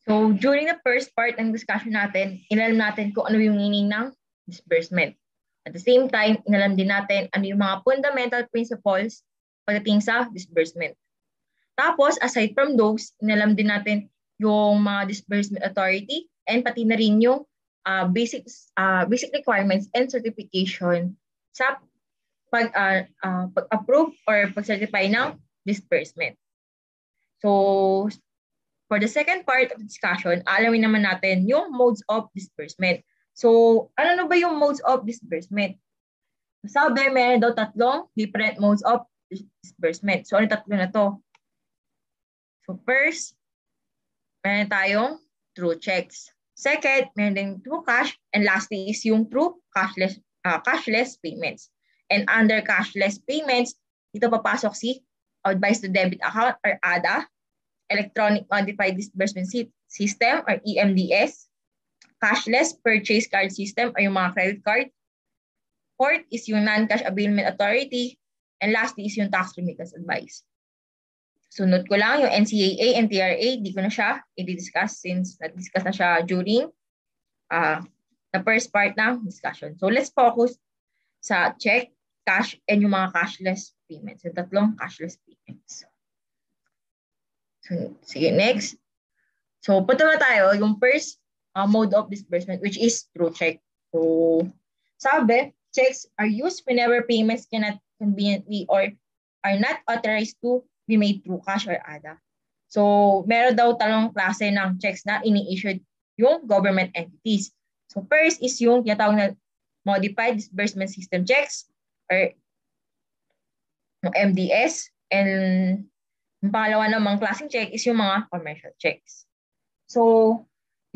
So, during the first part ng discussion natin, inalam natin kung ano yung meaning ng disbursement. At the same time, inalam din natin ano yung mga fundamental principles pagdating sa disbursement. Tapos, aside from those, inalam din natin yung mga disbursement authority and pati na rin yung basic requirements and certification sa pag-approve or pag-certify ng disbursement. So, for the second part of the discussion, alamin naman natin yung modes of disbursement. So, ano ba yung modes of disbursement? Sabi, meron daw tatlong different modes of disbursement. So, ano tatlo na to? So, first, meron tayong through checks. Second, meron din through cash. And lastly is yung through cashless payments. And under cashless payments, dito papasok si Advice to Debit Account or ADA, Electronic Modified Disbursement System or EMDS, Cashless Purchase Card System or yung mga credit card. Fourth is yung Non-Cash Availment Authority. And lastly is yung Tax Remittance Advice. Sunod ko lang yung NCAA and TRA, di ko na siya i-discuss since na-discuss na siya during the first part ng discussion. So let's focus sa check, cash, and yung mga cashless payments. Yung tatlong cashless payments. So, sige, next. So, punta na tayo yung first mode of disbursement, which is through check. So, sabi, checks are used whenever payments cannot conveniently or are not authorized to be made through cash or ADA. So, meron daw talong klase ng checks na ini-issued yung government entities. So, first is yung tinatawag na Modified Disbursement System checks or yung MDS. And yung pangalawa namang klaseng check is yung mga commercial checks. So,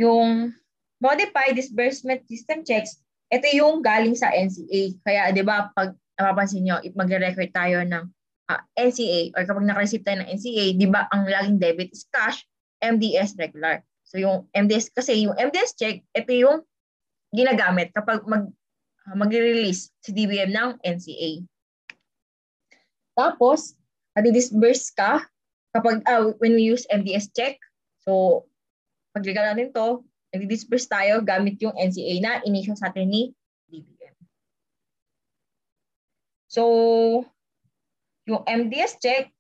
yung Modified Disbursement System checks, ito yung galing sa NCA. Kaya, di ba, pag napapansin nyo, magre-record tayo ng NCA or kapag nakareceive tayo ng NCA, di ba, ang laging debit is cash, MDS regular. So, yung MDS, kasi yung MDS check, ito yung ginagamit kapag mag-release si DBM ng NCA. Tapos, disburse ka kapag when we use MDS check. So, pag-legal natin to, nag-disburse tayo gamit yung NCA na initial sa atin ni DBM. So, yung MDS check,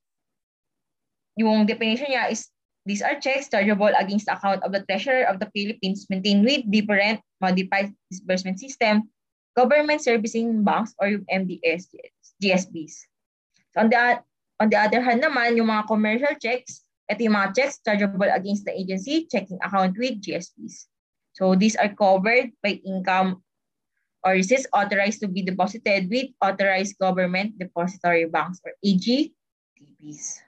yung definition niya is, these are checks chargeable against the account of the Treasurer of the Philippines maintained with different modified disbursement system, government servicing banks, or yung MDS, GSBs. So, on the other hand naman, yung mga commercial checks, ito yung mga checks chargeable against the agency checking account with GSBs. So, these are covered by income or receipts authorized to be deposited with authorized government depository banks or AGDBs.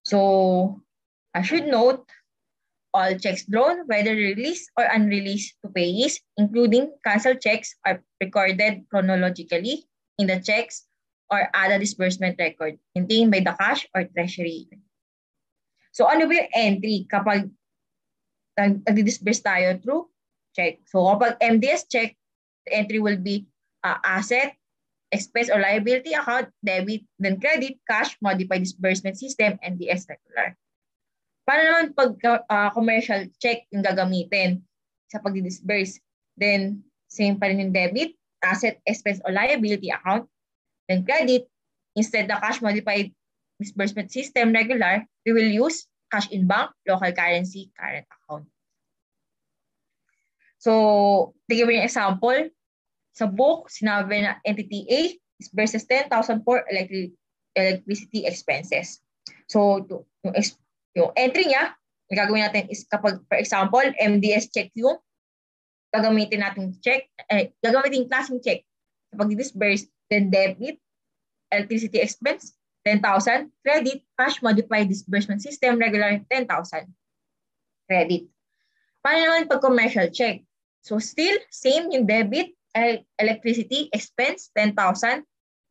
So, I should note, all checks drawn, whether released or unreleased to payees, including canceled checks, are recorded chronologically in the checks or other disbursement record contained by the cash or treasury. So, ano ba yung entry kapag nag-disburse tayo through check? So, kapag MDS check, the entry will be asset, expense or liability account, debit, then credit, cash, modified disbursement system, NDS regular. Paano naman pag commercial check yung gagamitin sa pag-disburse? Then, same pa rin yung debit, asset, expense or liability account, then credit. Instead the cash modified disbursement system regular, we will use cash in bank, local currency, current account. So, to give you an example, sa book, sinabi na entity A versus 10,000 for electricity expenses. So, yung entry niya, yung gagawin natin is kapag, for example, MDS check yung gagamitin natin check, gagamitin klaseng check. Kapag disburse, then debit, electricity expense, 10,000, credit, cash modified disbursement system, regular 10,000, credit. Paano naman pag commercial check? So, still, same yung debit, electricity expense 10,000,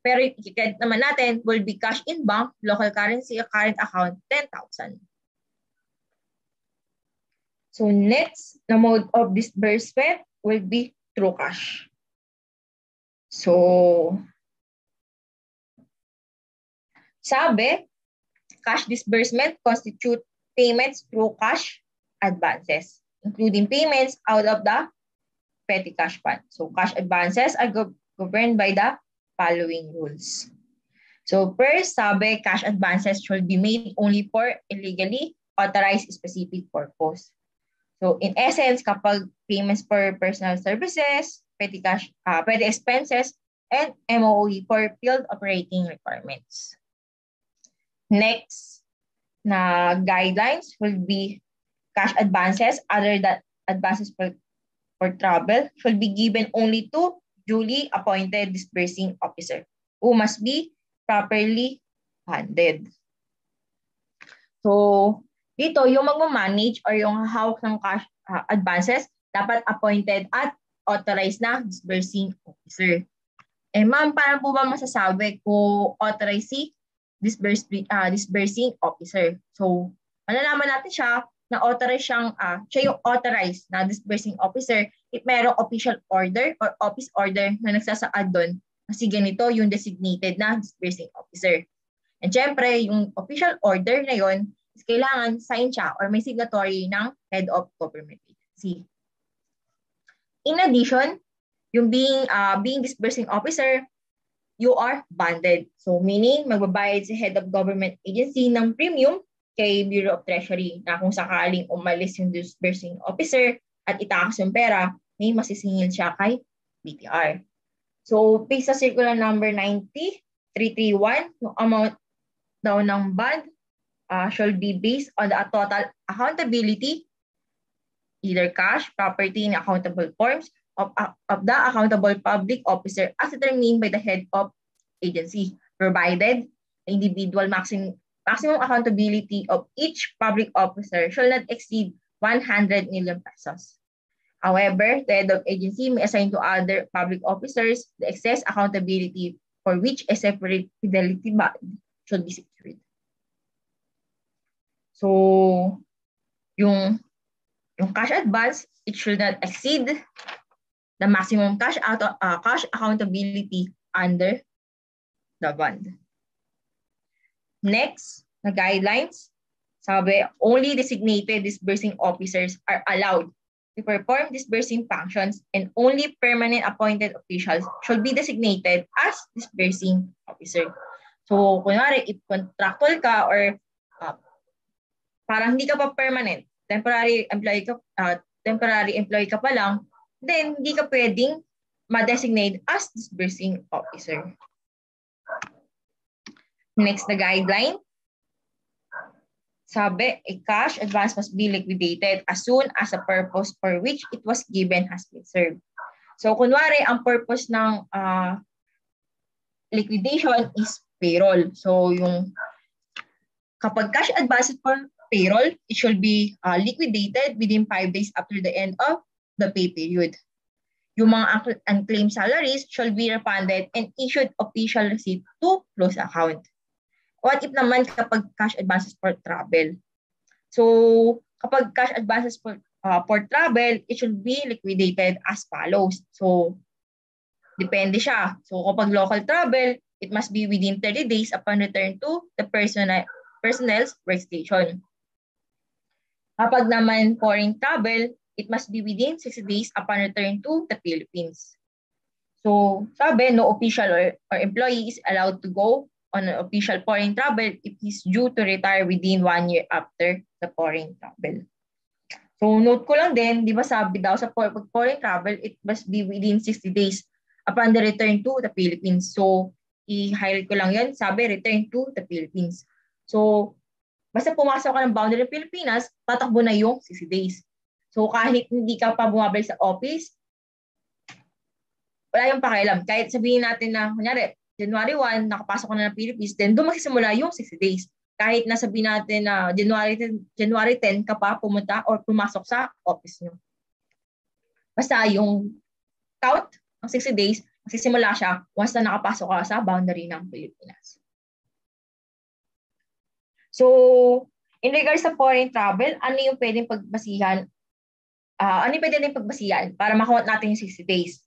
pero i-credit naman natin will be cash in bank, local currency, current account 10,000. So next na mode of disbursement will be through cash. So sabi, cash disbursement constitute payments through cash advances, including payments out of the petty cash fund. So cash advances are governed by the following rules. So first, sabi, cash advances should be made only for illegally authorized specific purpose. So in essence, kapag payments for personal services, petty expenses, and MOE for field operating requirements. Next na guidelines will be cash advances other than advances for travel should be given only to duly appointed disbursing officer who must be properly funded. So, dito, yung mag-manage or yung hawak ng cash advances, dapat appointed at authorized na disbursing officer. Eh ma'am, paano po ba masasabi kung authorized si disbursing officer? So, malalaman natin siya na authorized siya yung authorized na disbursing officer if mayroong official order or office order na nagsasaad doon kasi ganito yung designated na disbursing officer. And syempre, yung official order na yon is kailangan sign siya or may signatory ng head of government agency. In addition, yung being disbursing officer, you are bonded. So meaning, magbabayad si head of government agency ng premium kay Bureau of Treasury na kung sakaling umalis yung disbursing officer at itakas yung pera, may masisingil siya kay BTR. So, based sa circular number 90-331, yung amount daw ng bond shall be based on the total accountability, either cash, property, and accountable forms of the accountable public officer as determined by the head of agency, provided the individual maximum accountability of each public officer shall not exceed 100 million pesos. However, the head of agency may assign to other public officers the excess accountability for which a separate fidelity bond should be secured. So, yung cash advance, it should not exceed the maximum cash accountability under the bond. Next, the guidelines. Sabi, only designated disbursing officers are allowed to perform disbursing functions and only permanent appointed officials should be designated as disbursing officer. So, kunwari, if contractual ka or parang hindi ka pa permanent, temporary employee ka pa lang, then hindi ka pwedeng ma-designate as disbursing officer. Next, the guideline. Sabi, a cash advance must be liquidated as soon as the purpose for which it was given has been served. So, kunwari, ang purpose ng liquidation is payroll. So, kapag cash advance for payroll, it should be liquidated within 5 days after the end of the pay period. Yung mga unclaimed salaries shall be refunded and issued official receipt to close account. What if naman kapag cash advances for travel? So, kapag cash advances for travel, it should be liquidated as follows. So, depende siya. So, kapag local travel, it must be within 30 days upon return to the personnel's workstation. Kapag naman foreign travel, it must be within 60 days upon return to the Philippines. So, sabi, no official or employee is allowed to go on an official foreign travel if he's due to retire within 1 year after the foreign travel. So, note ko lang din, di ba sabi daw sa foreign travel, it must be within 60 days upon the return to the Philippines. So, i-highlight ko lang yun, sabi, return to the Philippines. So, basta pumasok ka ng boundary ng Pilipinas, tatakbo na yung 60 days. So, kahit hindi ka pa bumabalik sa office, wala yung pakialam. Kahit sabihin natin na, kunyari, January 1, nakapasok ka na ng Philippines, then doon magsisimula yung 60 days. Kahit na sabihin natin na January 10 ka pa pumunta or pumasok sa office nyo. Basta yung count ng 60 days, magsisimula siya once na nakapasok ka sa boundary ng Pilipinas. So, in regards sa foreign travel, ano yung pwedeng pagbasihan? Ano yung pwedeng pagbasihan para makuha natin yung 60 days?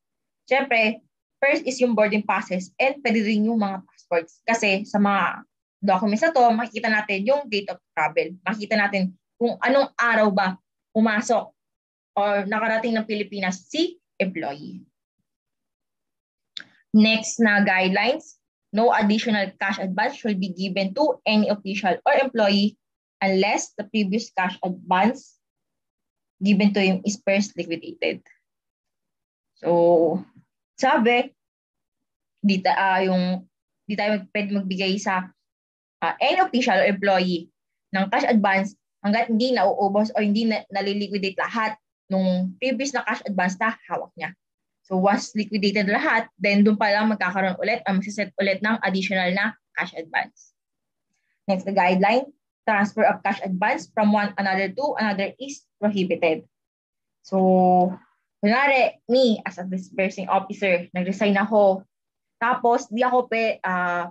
Siyempre, first is yung boarding passes and pwede rin yung mga passports. Kasi sa mga documents na to, makikita natin yung date of travel. Makikita natin kung anong araw ba pumasok or nakarating ng Pilipinas si employee. Next na guidelines, no additional cash advance should be given to any official or employee unless the previous cash advance given to him is first liquidated. So, sabi, di tayo pwede magbigay sa any official or employee ng cash advance hanggat hindi nauubos o hindi naliliquidate lahat nung previous na cash advance na hawak niya. So once liquidated lahat, then doon pa lang magkakaroon ulit o magsiset ulit ng additional na cash advance. Next, the guideline, transfer of cash advance from one another to another is prohibited. So, kunwari, me as a disbursing officer, nag-resign ako, tapos di ako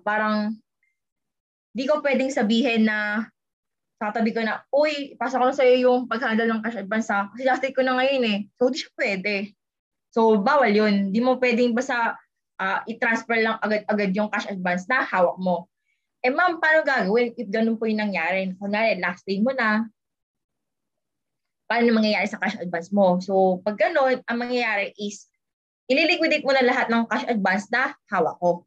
parang di ko pwedeng sabihin na tatabi ko na, uy, pasa ko na sa'yo yung pag-handle ng cash advance kasi last day ko na ngayon eh. So, di siya pwede. So, bawal yun. Di mo pwedeng basta i-transfer lang agad-agad yung cash advance na hawak mo. Eh ma'am, paano gagawin if ganun po yung nangyari? Kunwari, last day mo na, paano mangyayari sa cash advance mo? So, pag ganun, ang mangyayari is, ililiquidate mo na lahat ng cash advance na hawak ko.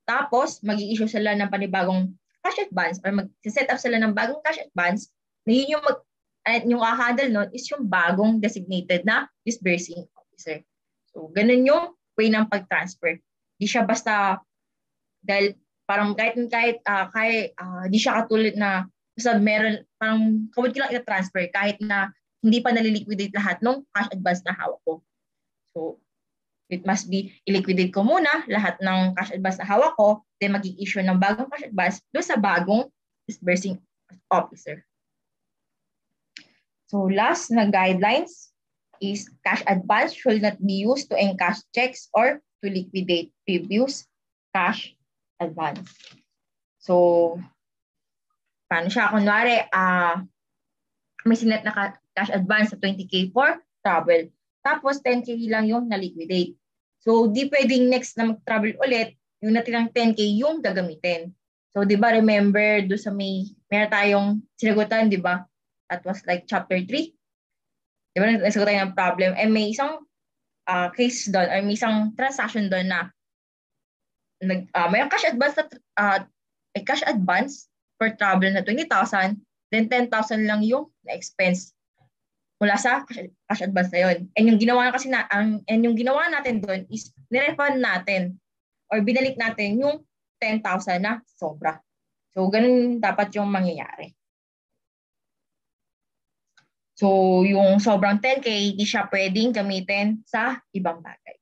Tapos, mag-i-issue sila ng panibagong cash advance or mag-set up sila ng bagong cash advance na yun yung handle nun is yung bagong designated na disbursing officer. So, ganun yung way ng pag-transfer. Di siya basta dahil parang kahit di siya katulad na basta meron, parang kawad ko lang i-transfer kahit na hindi pa naliliquidate lahat ng cash advance na hawak ko. So, it must be i-liquidate ko muna lahat ng cash advance na hawak ko, then mag-i-issue ng bagong cash advance doon sa bagong disbursing officer. So last na guidelines is cash advance should not be used to encash checks or to liquidate previous cash advance. So, paano siya? Kunwari, may sinet na cash advance sa 20K for travel. Tapos 10K lang yung na-liquidate. So, di pwedeng next na mag-travel ulit, yung natirang 10K yung gagamitin. So, di ba, remember, do sa meron tayong sinagutan, di ba? That was like chapter 3. Di ba, nasagot tayo ng problem. And may isang case doon, or may isang transaction doon na may cash advance cash advance for travel na 20,000, then 10,000 lang yung na-expense mula sa cash advance na yun. And yung ginawa natin doon is nirefund natin or binalik natin yung 10,000 na sobra. So, ganun dapat yung mangyayari. So, yung sobrang 10K, di siya pwedeng gamitin sa ibang bagay.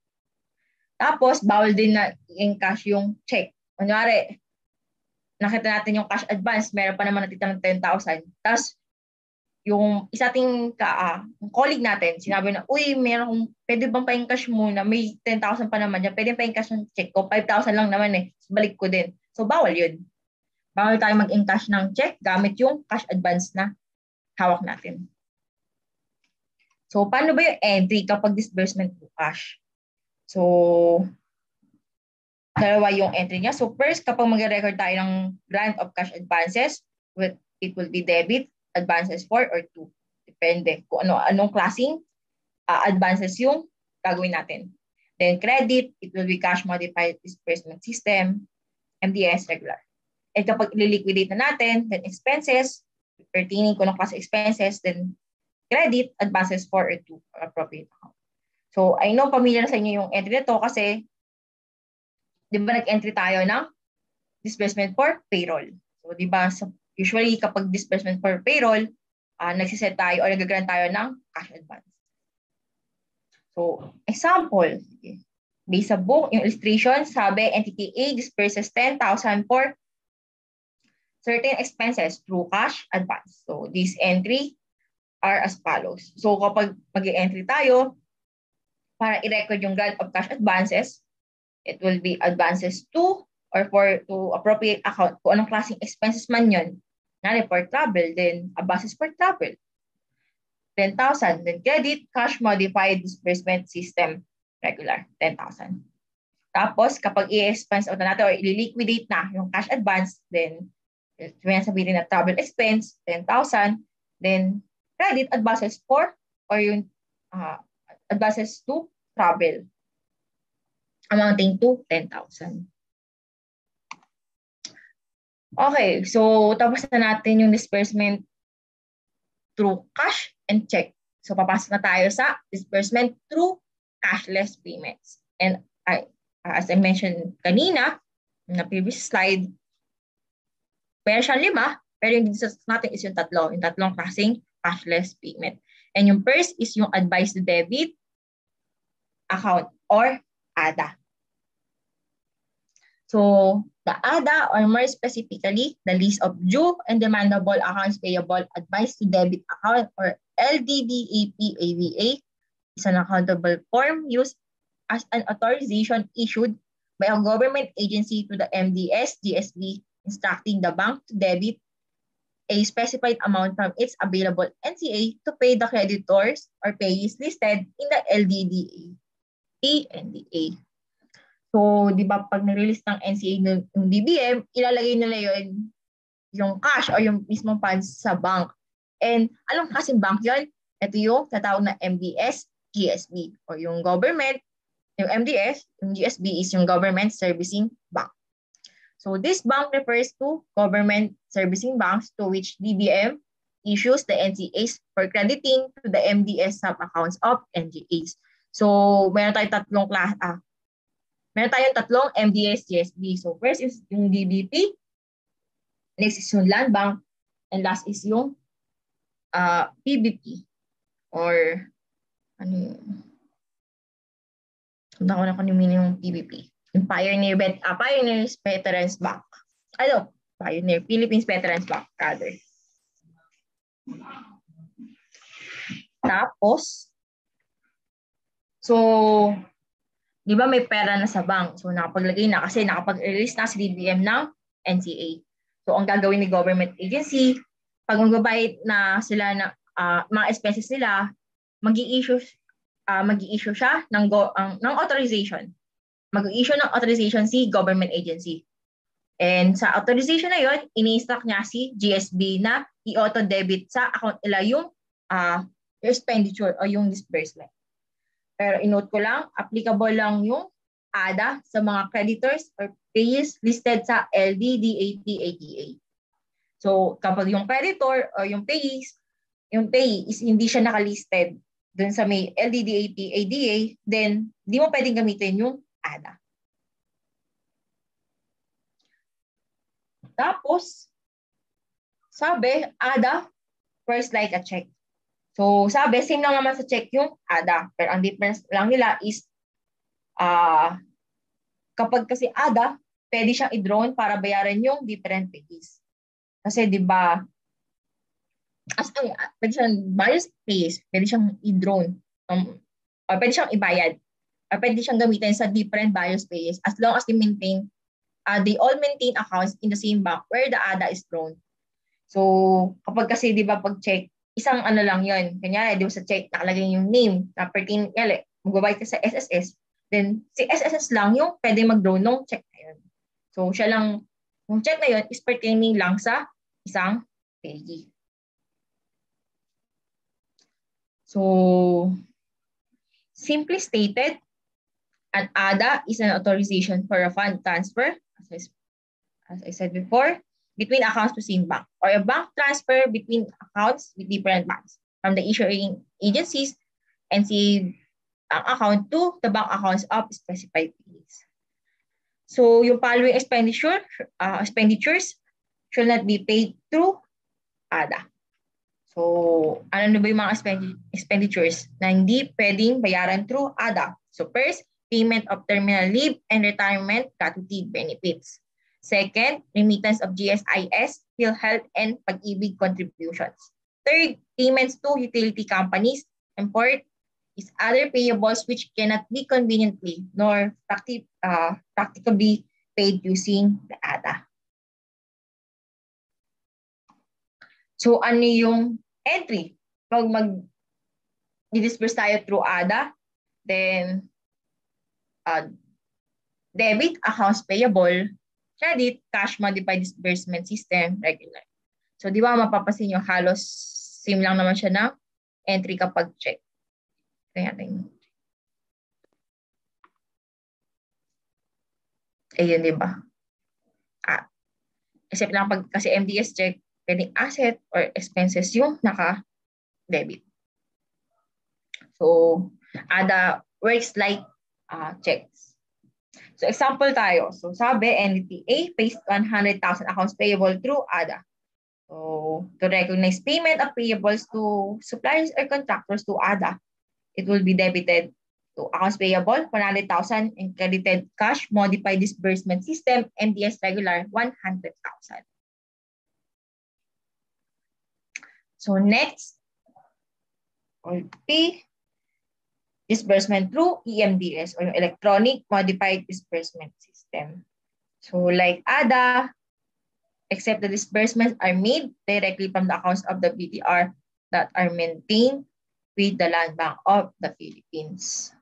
Tapos, bawal din na i-encash yung check. Kunyari, nakita natin yung cash advance, meron pa naman natitira ng 10,000. Tapos, yung isating colleague natin, sinabi na, uy, pwede bang pa-encash muna? May 10,000 pa naman dyan. Pwede pa-encash yung check ko. 5,000 lang naman eh. Balik ko din. So, bawal yun. Bawal tayo mag-encash ng check gamit yung cash advance na hawak natin. So, paano ba yung entry kapag disbursement to cash? So, dalawa yung entry niya. So, first, kapag mag-record tayo ng grant of cash advances, it will be debit, advances 4 or 2. Depende kung anong klaseng advances yung gagawin natin. Then, credit, it will be cash modified disbursement system, MDS regular. And kapag i-liquidate na natin, then expenses, pertaining kung anong klase expenses, then credit, advances 4 or 2 appropriate account. So, I know familiar sa inyo yung entry nito kasi di ba nag-entry tayo ng disbursement for payroll. So, di ba usually kapag disbursement for payroll, nagsiset tayo or nag-grant tayo ng cash advance. So, example, based sa book, yung illustration, sabi entity A disperses 10,000 for certain expenses through cash advance. So, this entry are as follows. So, kapag mag-entry tayo, para i-record yung grant of cash advances, it will be advances to or to appropriate account. Kung anong klaseng expenses man yun. Nari for travel, then advances for travel. 10,000. Then credit, cash modified disbursement system, regular, 10,000. Tapos, kapag i-expense out na natin or i-liquidate na yung cash advance, then sabihin na travel expense, 10,000. Then, credit advances for or yung advances to travel amounting to 10,000. Okay, so tapos na natin yung disbursement through cash and check. So papasok na tayo sa disbursement through cashless payments. And as I mentioned kanina, na previous slide, meron siyang 5, pero yung dito natin is yung tatlong klaseng cashless payment. And yung first is yung advised debit account or ADA. So the ADA, or more specifically, the list of due and demandable accounts payable advised to debit account or LDDAP-AVA, is an accountable form used as an authorization issued by a government agency to the MDS GSB, instructing the bank to debit a specified amount from its available NCA to pay the creditors or payees listed in the LDDA. So, di ba, pag nirelease ng NCA ng DBM, ilalagay nila yun, yung cash o yung mismong funds sa bank. And anong kasing bank yun? Ito yung tatawag na MDS GSB o yung government, yung MDS, yung GSB is yung Government Servicing Bank. So, this bank refers to government servicing banks to which DBM issues the NCAs for crediting to the MDS sub-accounts of NGAs. So, meron tayong tatlong MDS GSB. So first is yung DBP, next is yung Land Bank, and last is yung PBP or ano yung tanda ko na kung yung meaning ng PBP. Yung Pioneers Veterans Bank. Philippines Veterans Bank rather. Tapos, so di ba may pera na sa bank? So nakapaglagay na kasi nakapag-release na si DBM ng NCA. So ang gagawin ni government agency, pag magbabayad na sila ng mga expenses nila, mag-i-issue siya ng authorization. Mag-i-issue ng authorization si government agency. And sa authorization na yon, ini-instruct niya si GSB na i-auto-debit sa account nila yung expenditure o yung disbursement. Pero inote ko lang, applicable lang yung ADA sa mga creditors or payees listed sa LDDAP-ADA. So kapag yung creditor o yung payee is hindi siya nakalisted dun sa may LDDAP-ADA, then di mo pwedeng gamitin yung ADA. Tapos, sabi, ADA, first like a check. So, sabi, same lang naman sa check yung ADA. Pero ang difference lang nila is kapag kasi ADA, pwede siyang i-drone para bayaran yung different payees. Kasi di ba, pwede siyang various payees, pwede siyang i-drone. Or pwede siyang ibayad. Or pwede siyang gamitin sa different various payees as long as they all maintain accounts in the same bank where the ADA is drawn. So, kapag kasi di ba pag check, isang ano lang yun. Kanya, di ba sa check, nakalagay yung name na pertain, magbabayad ka sa SSS, then si SSS lang yung pwede mag-draw ng check na yun. So, siya lang, yung check na yun is pertaining lang sa isang payee. So, simply stated, an ADA is an authorization for a fund transfer, as I said before, between accounts to same bank, or a bank transfer between accounts with different banks from the issuing agencies and NCA account to the bank accounts of specified payees. So yung following expenditures should not be paid through ADA. So ano ba yung mga expenditures na hindi pwedeng bayaran through ADA? So first, payment of terminal leave and retirement gratuity benefits. Second, remittance of GSIS, PhilHealth, and Pag-ibig contributions. Third, payments to utility companies. And fourth is other payables which cannot be conveniently nor practicably paid using the ADA. So ano yung entry? Pag mag-disperse tayo through ADA, then debit, accounts payable, credit, cash modified disbursement system, regular. So di ba mapapansin nyo halos Same lang naman siya na entry kapag check. Kaya natin. Ayun, di ba? Except lang pag kasi MDS check, pwedeng asset or expenses yung naka-debit. So, ADA works like checks. So, example tayo. So, sabi, entity A pays 100,000 accounts payable through ADA. So, to recognize payment of payables to suppliers or contractors to ADA, it will be debited to accounts payable, 100,000, and credited cash, modified disbursement system, MDS regular, 100,000. So next, or P, disbursement through EMDS or electronic modified disbursement system. So like ADA, except the disbursements are made directly from the accounts of the BDR that are maintained with the Land Bank of the Philippines.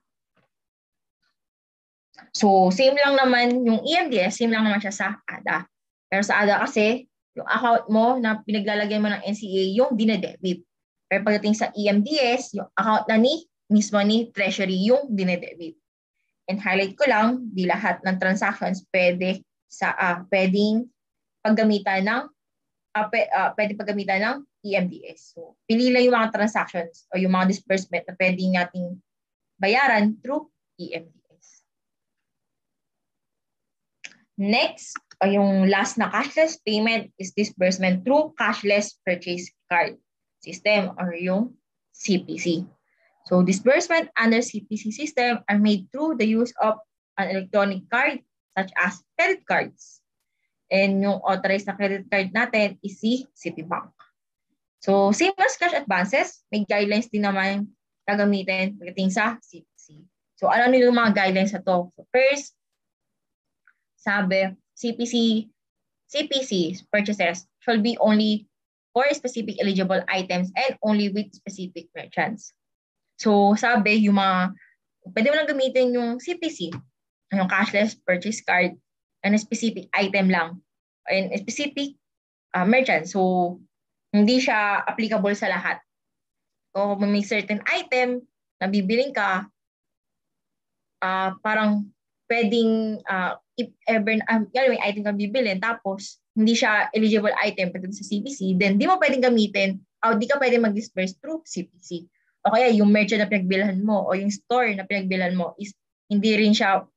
So same lang naman yung EMDS, same lang naman siya sa ADA. Pero sa ADA kasi, yung account mo na pinaglalagay mo ng NCA, yung dinedebit. Pero pagdating sa EMDS, yung account na mismo ni Treasury yung dinedebit. And highlight ko lang, di lahat ng transactions pwedeng paggamitan ng EMDS. So, pili lang yung mga transactions o yung mga disbursement na pwedeng nating bayaran through EMDS. Next, yung last na cashless payment is disbursement through cashless purchase card system or yung CPC. So disbursement under CPC system are made through the use of an electronic card such as credit cards. And yung authorized na credit card natin is si Citibank. So same as cash advances, may guidelines din naman na gamitin pagdating sa CPC. So ano yung mga guidelines na to? So first, sabi, CPC purchases shall be only for specific eligible items and only with specific merchants. So sabi, pwede mo lang gamitin yung CPC, yung cashless purchase card, and a specific item lang, and a specific merchant. So hindi siya applicable sa lahat. So kung may certain item na bibiling ka, parang pwedeng if ever may item kang bibilin tapos hindi siya eligible item pagdating sa CPC, then di mo pwedeng gamitin o di ka pwedeng mag-disperse through CPC. O kaya yung merchant na pinagbilhan mo o yung store na pinagbilhan mo is hindi rin siya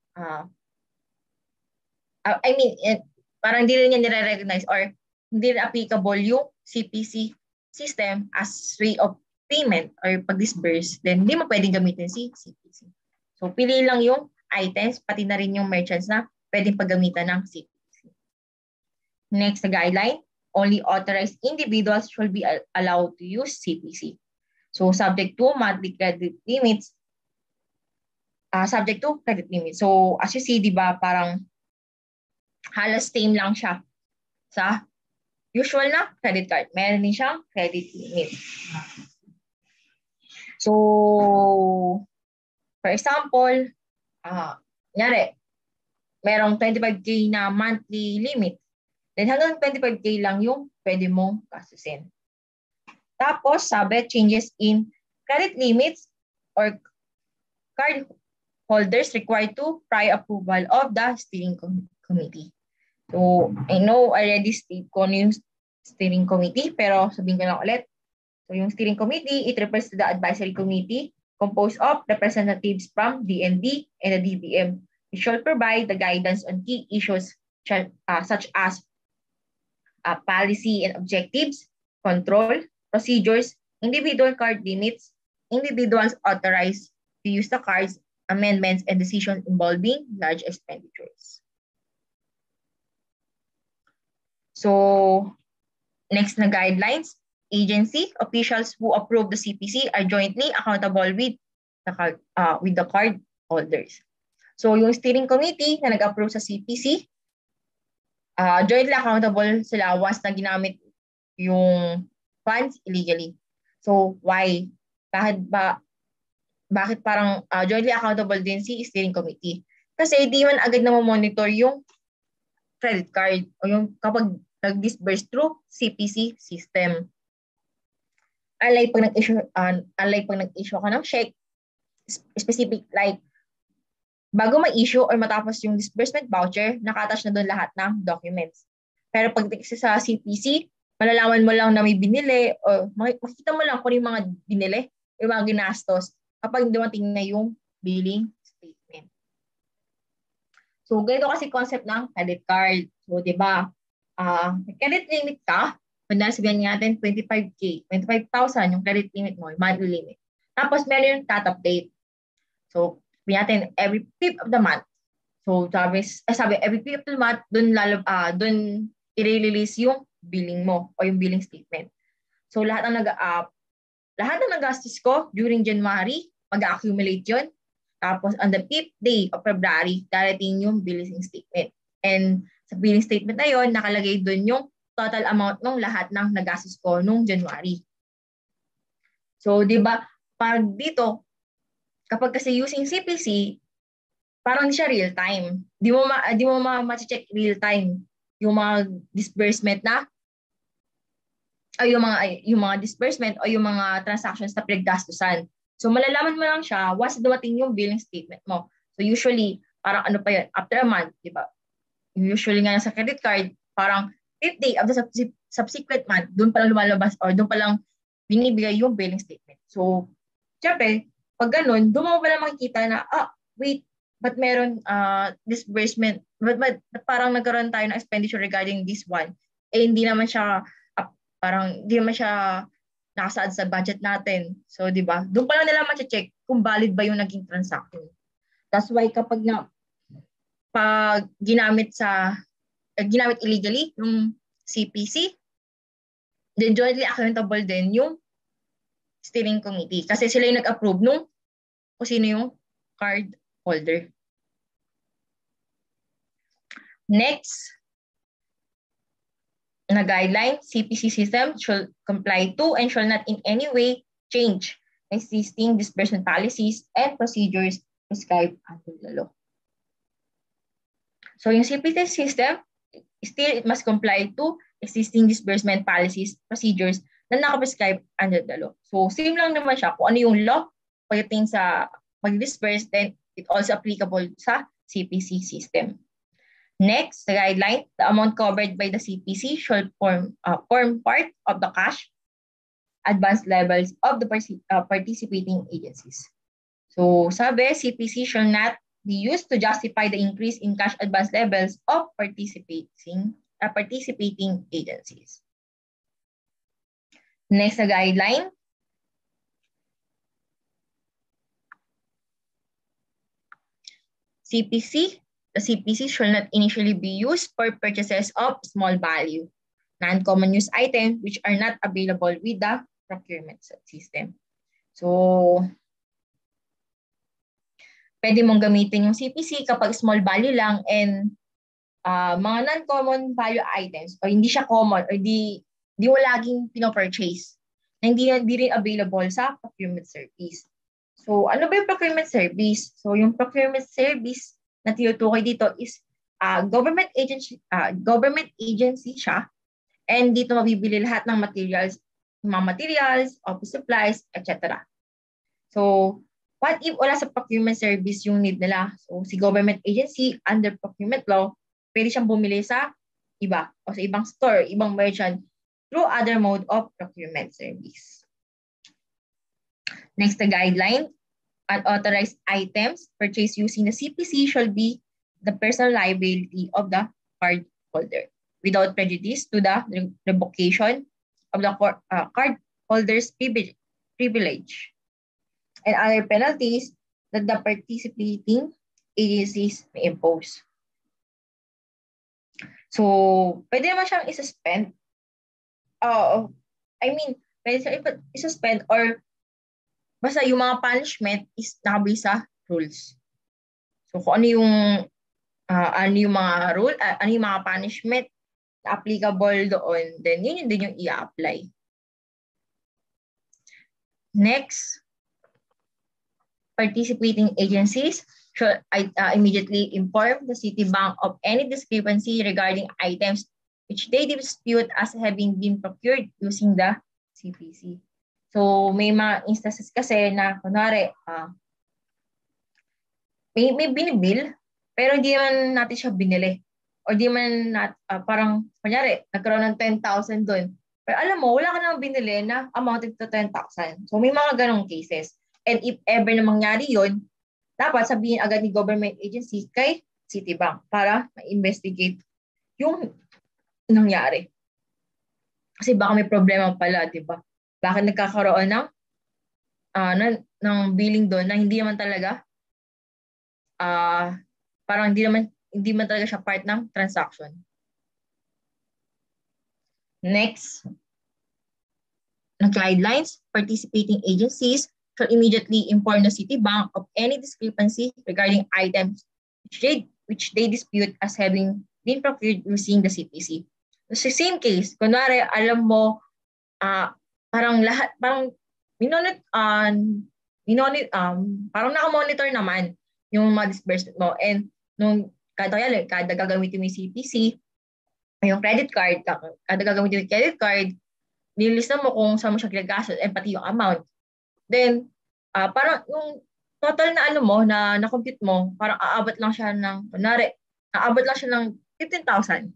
parang hindi rin niya nire-recognize or hindi rin applicable yung CPC system as way of payment or pag-disperse, then hindi mo pwedeng gamitin si CPC. So pili lang yung items, pati na rin yung merchants na pwedeng paggamitan ng CPC. Next na guideline, only authorized individuals should be allowed to use CPC. So subject to monthly credit limits, subject to credit limits. So as you see, di ba, parang halos same lang siya sa usual na credit card. Meron din siyang credit limit. So, for example, kunyari, merong 25K na monthly limit. Then hanggang 25K lang yung pwede mong gastusin. Tapos, sabi, changes in credit limits or card holders required to prior approval of the steering committee. So, I know already state ko yung steering committee, pero sabihin ko lang ulit. So, yung steering committee, it refers to the advisory committee composed of representatives from DND and the DBM. It shall provide the guidance on key issues such as policy and objectives, control, procedures, individual card limits, individuals authorized to use the cards, amendments, and decisions involving large expenditures. So, next na guidelines. Agency officials who approve the CPC are jointly accountable with the card holders. So yung steering committee na nag-approve sa CPC, jointly accountable sila once na ginamit yung funds illegally. So why? Bakit parang jointly accountable din si steering committee? Kasi di man agad na monitor yung credit card o yung kapag nag-disburse through CPC system. unlike pag nag-issue ka ng check, specific like bago ma-issue or matapos yung disbursement voucher, nakatouch na doon lahat ng documents. Pero pag sa CPC, malalaman mo lang na may binili o makikita mo lang kung yung mga binili, yung mga ginastos kapag dumating na yung billing statement. So, ganito kasi concept ng credit card. So, di ba, credit limit ka, kung sabihin natin 25K, 25,000 yung credit limit mo, yung monthly limit. Tapos, meron yung cut-off date. So, sabihin natin every 5th of the month. So, sabi every 5th of the month, dun i-release yung billing mo o yung billing statement. So, lahat ng nagastos ko during January, mag-accumulate yun. Tapos, on the 5th day of February, darating yung billing statement. And sa billing statement na yun, nakalagay dun yung total amount ng lahat ng nagastos ko nung January. So, di ba, pag dito, kapag kasi using CPC, parang hindi siya real time. Di mo ma-check real time yung mga disbursement na o yung mga disbursement o yung mga transactions na pinaggastusan. So malalaman mo lang siya once dumating yung billing statement mo. So usually, parang ano pa yun, after a month, di ba? Usually nga sa credit card, parang 5th day of the subsequent month, doon pa lang lumalabas or doon pa lang binibigay yung billing statement. So, syempre, pag ganun, doon mo pala makikita na, wait, but meron disbursement, but parang nagkaroon tayo ng expenditure regarding this one. Eh, hindi naman siya nakasaad sa budget natin. So, di ba? Doon pa lang nila ma-check kung valid ba yung naging transaction. That's why kapag ginamit illegally yung CPC, then jointly accountable din yung steering committee. Kasi sila yung nag-approve nung kung sino yung card holder. Next, na guideline, CPC system should comply to and shall not in any way change existing disbursement policies and procedures prescribed under the law. So yung CPC system, still it must comply to existing disbursement policies, procedures na nakaprescribe under the law. So same lang naman siya kung ano yung law pagdating sa mag-disburse, then it also applicable sa CPC system. Next, the guideline, the amount covered by the CPC should form part of the cash advance levels of the participating agencies. So sabi, CPC shall not be used to justify the increase in cash advance levels of participating agencies. Next, the guideline. The CPC shall not initially be used for purchases of small value, non-common use items which are not available with the procurement system. So, pwede mong gamitin yung CPC kapag small value lang and mga non-common value items o hindi siya common or di mo laging pinopurchase na hindi rin available sa procurement service. So, ano ba yung procurement service? So, yung procurement service na tinutukoy dito is government agency siya, and dito mabibili lahat ng materials, office supplies, etc. So, what if wala sa procurement service yung need nila? So, si government agency under procurement law, pwede siyang bumili sa iba o sa ibang store, ibang merchant through other mode of procurement service. Next, the guideline. Unauthorized items purchased using the CPC shall be the personal liability of the card holder without prejudice to the revocation of the card holder's privilege and other penalties that the participating agencies may impose. So, pwede naman siyang isuspend. Pwede siyang isuspend or basta yung mga punishment is nakabase sa rules. So kung ano yung mga punishment na applicable doon, then yun din yung i-apply. Next, participating agencies should immediately inform the Citibank of any discrepancy regarding items which they dispute as having been procured using the CPC. So, may mga instances kasi na, kunwari, may binibil, pero hindi naman natin siya binili. O di man, parang, kunyari, nagkaroon ng 10,000 doon. Pero alam mo, wala ka namang binili na amounted to 10,000. So, may mga ganong cases. And if ever na mangyari yun, dapat sabihin agad ni government agency kay Citibank para ma-investigate yung nangyari. Kasi baka may problema pala, di ba? Bakit nagkakaroon ng billing doon na hindi naman talaga parang hindi man talaga siya part ng transaction. Next, ng guidelines, participating agencies shall immediately inform the Citibank of any discrepancy regarding items which they dispute as having been procured using the CPC. So, same case, kunwari, alam mo, parang parang nakamonitor naman yung mga disbursement mo. And nung kada gagamitin mo yung CPC, yung credit card, kada gagamitin mo yung credit card, nilista mo kung saan mo siya ginagastos and pati yung amount. Then, parang yung total na na-compute mo, parang aabot lang siya ng 15,000.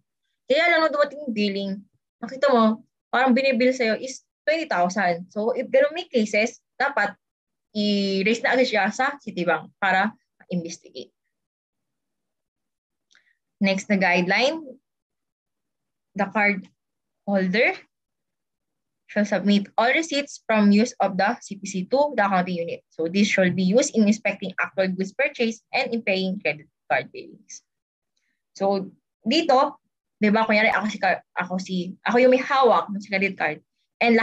Kaya lang nung dumating yung billing, nakita mo, parang binibill sa'yo is 20,000. So, if ganun may cases, dapat i-raise na agad siya sa Citibank para investigate. Next na guideline, the card holder shall submit all receipts from use of the CPC to the accounting unit. So this shall be used in inspecting actual goods purchased and in paying credit card billings. So dito, 'di ba, kunyari ako yung may hawak ng credit card. And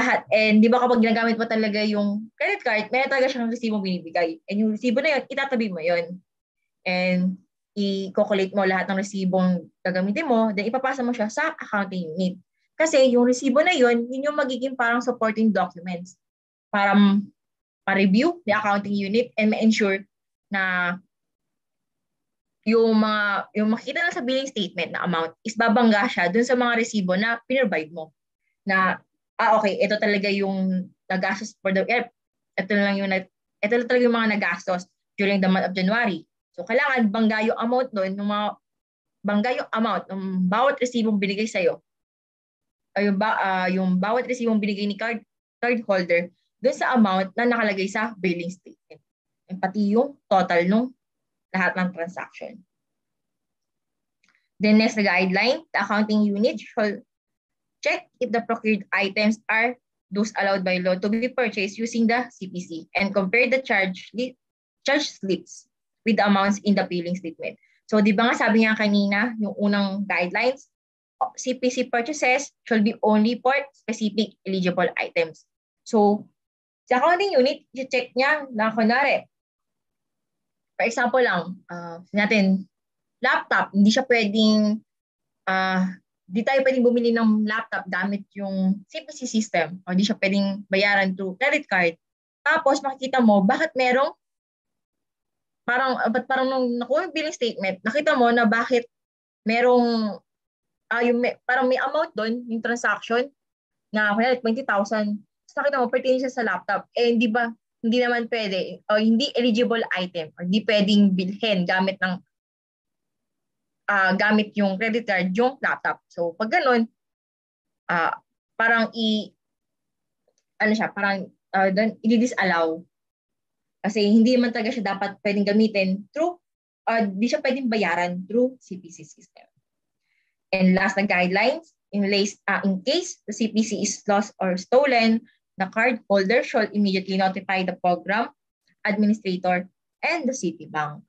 'di ba kapag ginagamit mo talaga yung credit card, may talaga siyang resibo binibigay. And yung resibo na yun, itatabi mo yun. And i-calculate mo lahat ng resibong gagamitin mo, then ipapasa mo siya sa accounting unit. Kasi yung resibo na yun yung magiging parang supporting documents para ma-review the accounting unit and ma-ensure na yung makikita na sa billing statement na amount is babangga siya dun sa mga resibo na pinrovide mo. Na, okay, ito talaga yung nagastos for the ito talaga yung mga nagastos during the month of January. So, kailangan bangga yung amount doon, bangga yung amount ng bawat resibong binigay sa'yo, yung bawat resibong binigay ni card holder doon sa amount na nakalagay sa billing statement. And pati yung total nung lahat ng transaction. The next guideline, the accounting unit shall check if the procured items are those allowed by law to be purchased using the CPC and compare the charge slips with the amounts in the billing statement. So, di ba nga sabi nga kanina, yung unang guidelines, CPC purchases should be only for specific eligible items. So, sa accounting unit, i-check niya na kunwari, for example lang, natin, laptop, hindi siya pwedeng, di tayo pwedeng bumili ng laptop gamit yung CPC system o di siya pwedeng bayaran through credit card. Tapos, makikita mo, bakit merong parang nung nakuha yung billing statement, nakita mo na bakit merong parang may amount doon, yung transaction na kaya 20,000. So nakita mo, pertain siya sa laptop. Eh, di ba, hindi naman pwede, o hindi eligible item, or hindi pwedeng bilhin gamit yung credit card, yung laptop. So, pag ganun, parang i-disallow. Kasi hindi man talaga siya dapat pwedeng gamitin through, di siya pwedeng bayaran through CPC system. And last na guidelines, in case the CPC is lost or stolen, the card holder shall immediately notify the program administrator and the Citibank.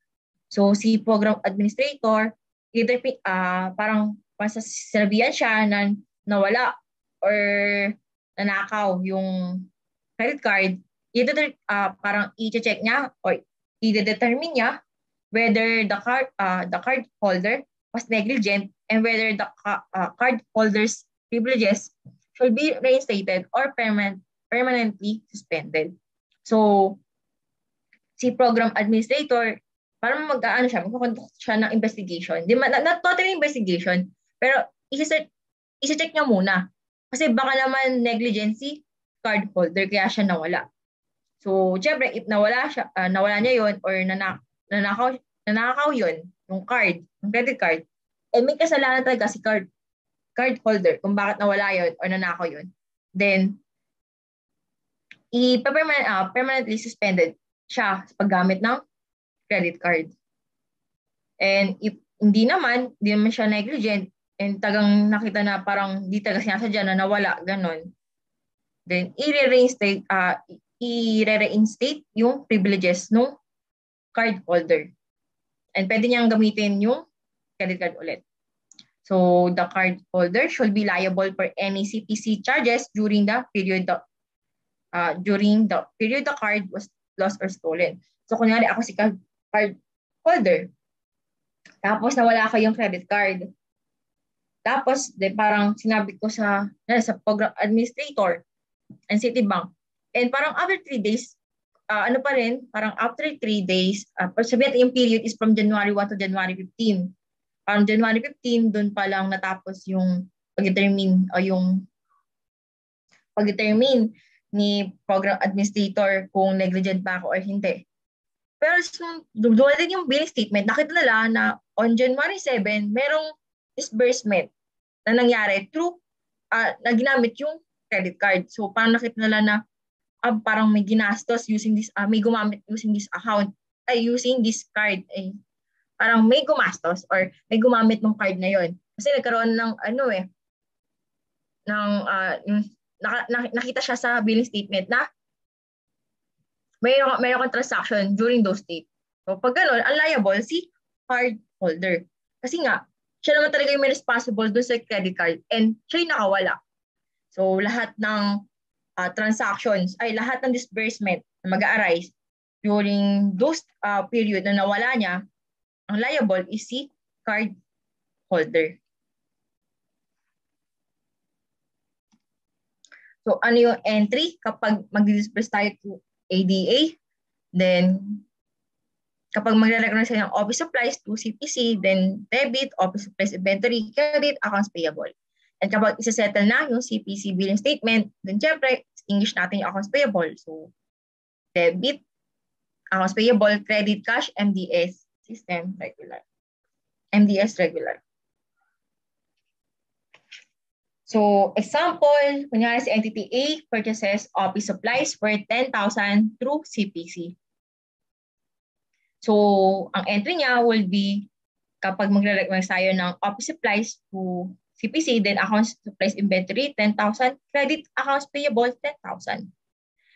So si program administrator, either parang sinabihan siya na nawala or nanakaw yung credit card, parang i-check niya or i-determine niya whether the card holder was negligent and whether the card holder's privileges should be reinstated or permanently suspended. So, si program administrator, parang magkakonduct siya ng investigation. Not totally investigation, pero i-check niya muna. Kasi baka naman negligency card holder kaya siya nawala. So, syempre, if nawala niya yon or nanakaw yun, yung card, yung credit card, eh may kasalanan talaga si card holder kung bakit nawala yun or nanakaw yun. Then, permanently suspended siya sa paggamit ng credit card. And if hindi naman siya negligent and tagang nakita na parang di talaga sinasadya na nawala, ganon, then i-reinstate yung privileges ng card holder. And pwede niyang gamitin yung credit card ulit. So the card holder should be liable for any CPC charges during the period the card was lost or stolen. So kunyari ako si card holder, tapos nawala ko yung credit card. Tapos parang sinabi ko sa program administrator and Citibank. And parang after 3 days, parang after 3 days, sabihin yung period is from January 1 to January 15. Parang January 15, doon pa lang natapos yung pag-determine o yung pag-determine ni program administrator kung negligent ba ako or hindi. Pero dumating yung billing statement, nakita nila na on January 7, merong disbursement na nangyari through na ginamit yung credit card. So parang nakita nila na parang may ginastos using this, may gumamit using this account, using this card. Parang may gumastos or may gumamit ng card na yon. Kasi nagkaroon ng nakita siya sa billing statement na mayroon kang transaction during those dates. So pag gano'n, ang liable si card holder. Kasi nga, siya naman talaga yung may responsible doon sa credit card and siya yung nakawala. So lahat ng transactions, lahat ng disbursement na mag-a-arise during those period na nawala niya, ang liable is si card holder. So ano yung entry kapag mag-disburse tayo to ADA? Then kapag magre-recognize ng office supplies to CPC, then debit, office supplies inventory, credit, accounts payable. And kapag isa-settle na yung CPC billing statement, then syempre, extinguish natin yung accounts payable. So debit, accounts payable, credit, cash, MDS, system, regular. MDS, regular. So, example, kunyari si entity A purchases office supplies for 10,000 through CPC. So, ang entry niya will be kapag magre-recognize tayo ng office supplies to CPC, then accounts supplies inventory, 10,000, credit, accounts payable, 10,000.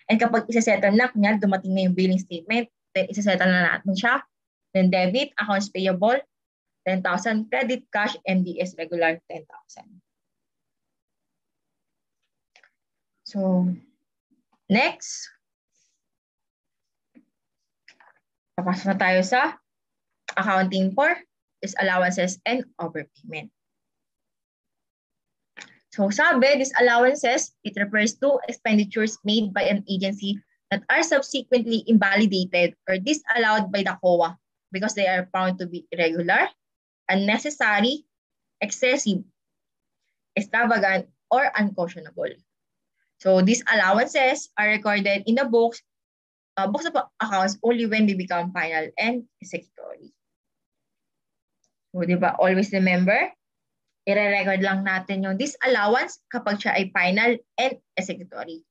And kapag isa-settle na, kunyari dumating na yung billing statement, then isa-settle na natin siya. Then debit, accounts payable, 10,000, credit, cash, MDS, regular, 10,000. So, next. Papasok na tayo sa accounting for disallowances and overpayment. So, sabi, disallowances, it refers to expenditures made by an agency that are subsequently invalidated or disallowed by the COA because they are found to be irregular, unnecessary, excessive, extravagant, or unconscionable. So these allowances are recorded in the books of accounts only when they become final and executory. So, di ba, always remember, i-record lang natin yung disallowance kapag siya ay final and executory.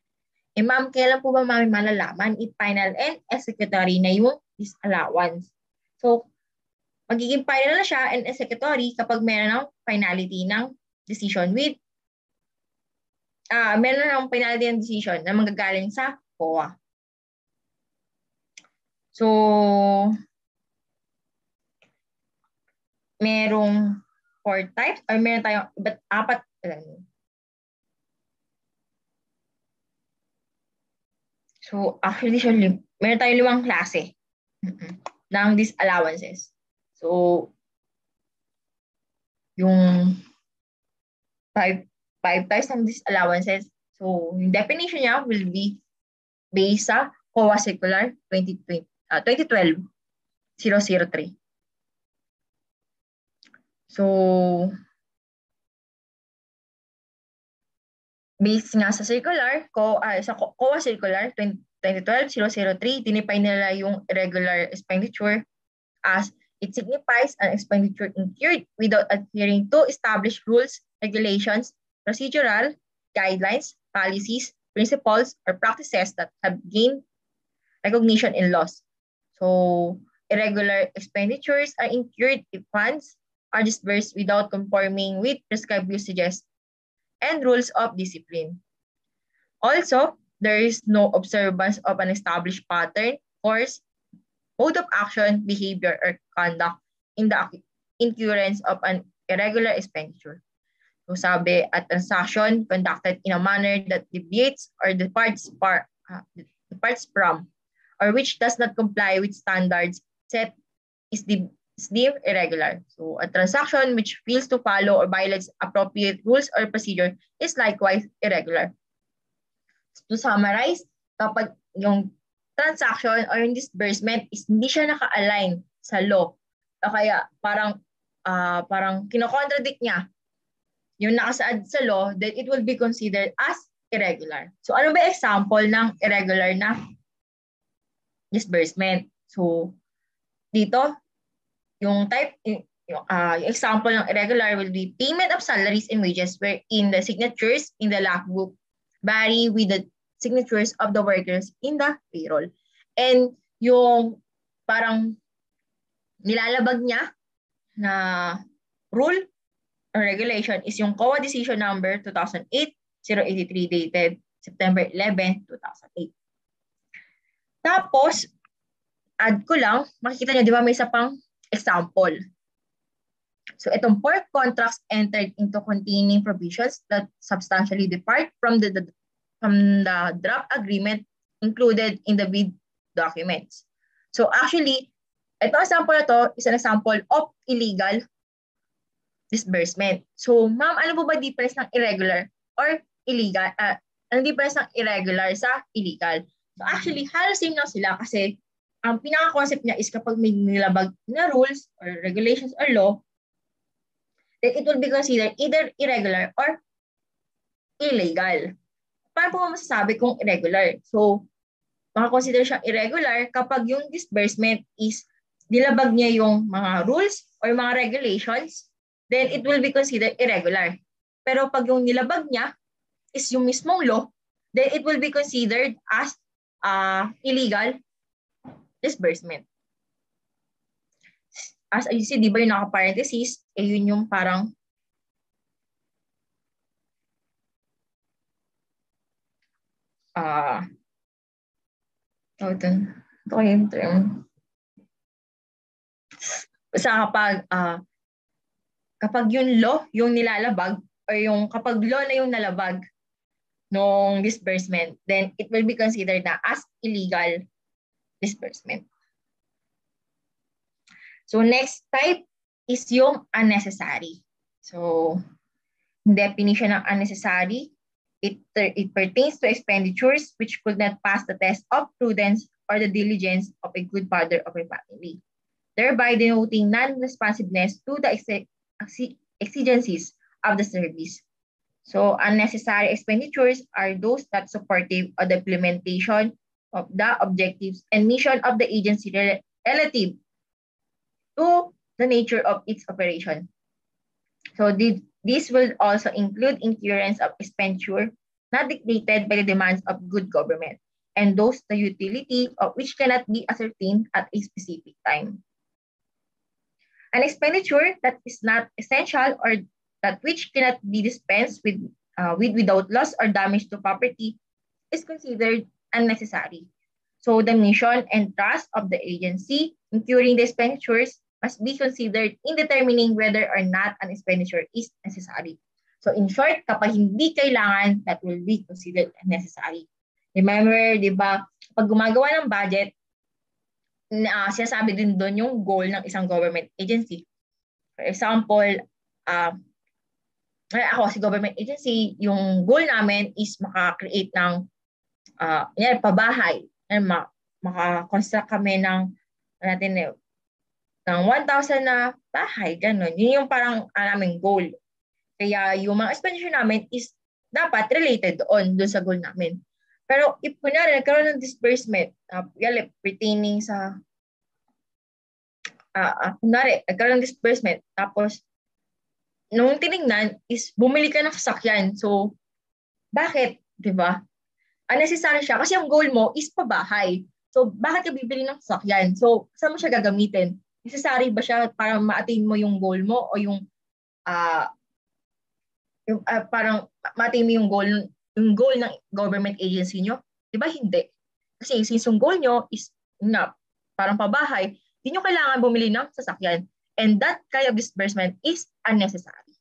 Ma'am, kailan po ba mami malalaman if final and executory na yung disallowance? So, magiging final na siya and executory kapag meron ng finality ng decision with meron ng penalty and decision na manggagaling sa COA. So, merong 4 types or meron tayong apat. So, actually, meron tayong 5 klase ng disallowances. So, yung 5 types ng disallowances. So, yung definition niya will be based sa COA Circular 2012-003. So, Based nga sa COA Circular 2012-003, tinipay nila yung irregular expenditure as it signifies an expenditure incurred without adhering to established rules, regulations, procedural guidelines, policies, principles, or practices that have gained recognition in laws. So, irregular expenditures are incurred if funds are disbursed without conforming with prescribed usages and rules of discipline. Also, there is no observance of an established pattern, course, mode of action, behavior, or conduct in the incurrence of an irregular expenditure. So sabi, a transaction conducted in a manner that deviates or departs from or which does not comply with standards set is deemed irregular. So a transaction which fails to follow or violates appropriate rules or procedure is likewise irregular. To summarize, kapag yung transaction or yung disbursement is hindi siya naka-align sa law o kaya parang kinocontradict niya yung nakasaad sa law, then it will be considered as irregular. So ano ba example ng irregular na disbursement? So dito, yung example ng irregular will be payment of salaries and wages wherein the signatures in the logbook vary with the signatures of the workers in the payroll. And yung parang nilalabag niya na rule or regulation is yung COA Decision Number 2008-083 dated September 11, 2008. Tapos, add ko lang, makikita niyo, di ba may isa pang example. So itong pork contracts entered into containing provisions that substantially depart from the draft agreement included in the bid documents. So actually, ito example na to is an example of illegal disbursement. So ma'am, ano po ba difference ng irregular or illegal? Ang difference ng irregular sa illegal? So actually, halos same lang sila kasi ang pinaka-concept niya is kapag may nilabag na rules or regulations or law, then it will be considered either irregular or illegal. Paano po masasabi kung irregular? So, makakonsider siya irregular kapag yung disbursement is nilabag niya yung mga rules or mga regulations, then it will be considered irregular. Pero pag yung nilabag niya is yung mismong law, then it will be considered as illegal disbursement. As you see, di ba yung naka-parenthesis, yun yung parang ito yung term. Basta kapag yung law, yung nilalabag, or yung kapag law na yung nalabag nung disbursement, then it will be considered na as illegal disbursement. So next type is yung unnecessary. So definition ng unnecessary, it pertains to expenditures which could not pass the test of prudence or the diligence of a good father of a family, thereby denoting non-responsiveness to the exigencies of the service. So unnecessary expenditures are those that supportive of the implementation of the objectives and mission of the agency relative to the nature of its operation. So this will also include incurrence of expenditure not dictated by the demands of good government, and those the utility of which cannot be ascertained at a specific time. An expenditure that is not essential or that which cannot be dispensed with without loss or damage to property is considered unnecessary. So the mission and trust of the agency incurring the expenditures must be considered in determining whether or not an expenditure is necessary. So in short, kapag hindi kailangan, that will be considered necessary. Remember, di ba, pag gumagawa ng budget, sinasabi din doon yung goal ng isang government agency. For example, ako si government agency, yung goal namin is maka-create ng pabahay. Maka-construct kami ng 1,000 na bahay, ganun. Yun yung parang aming goal. Kaya yung mga expenditure namin is dapat related doon sa goal namin. Pero if kunyari, nagkaroon ng disbursement, pertaining sa, kunwari, nagkaroon ng disbursement, tapos, nung tinignan is bumili ka ng sasakyan. So, bakit? Diba? Unnecessary siya kasi ang goal mo is pabahay. So, bakit ka bibili ng sasakyan? So, saan mo siya gagamitin? Necessary ba siya para ma-attain mo yung goal mo o parang ma-attain mo yung goal ng government agency nyo? Diba hindi? Kasi since yung goal nyo is parang pabahay, hindi nyo kailangan bumili ng sasakyan. And that kind of disbursement is unnecessary.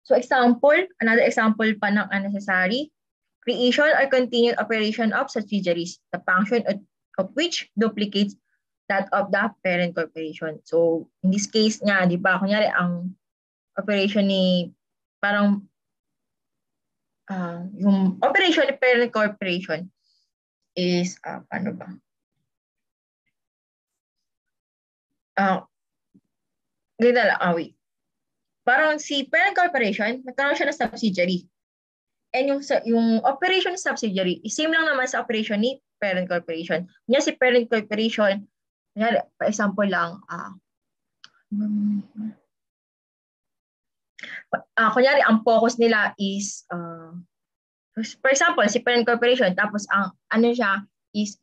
So another example pa ng unnecessary, creation or continued operation of subsidiaries, the function of which duplicates that of the parent corporation. So in this case nga, di ba, kunyari ang operation ni parang yung operation ni parent corporation is paano ba? Ganito lang, wait. Parang si parent corporation, nagkaroon siya ng subsidiary. And yung operation ng subsidiary, same lang naman sa operation ni parent corporation. Niya si parent corporation, for example lang, kunyari, ang focus nila is, for example, si parent corporation, tapos ang ano siya is,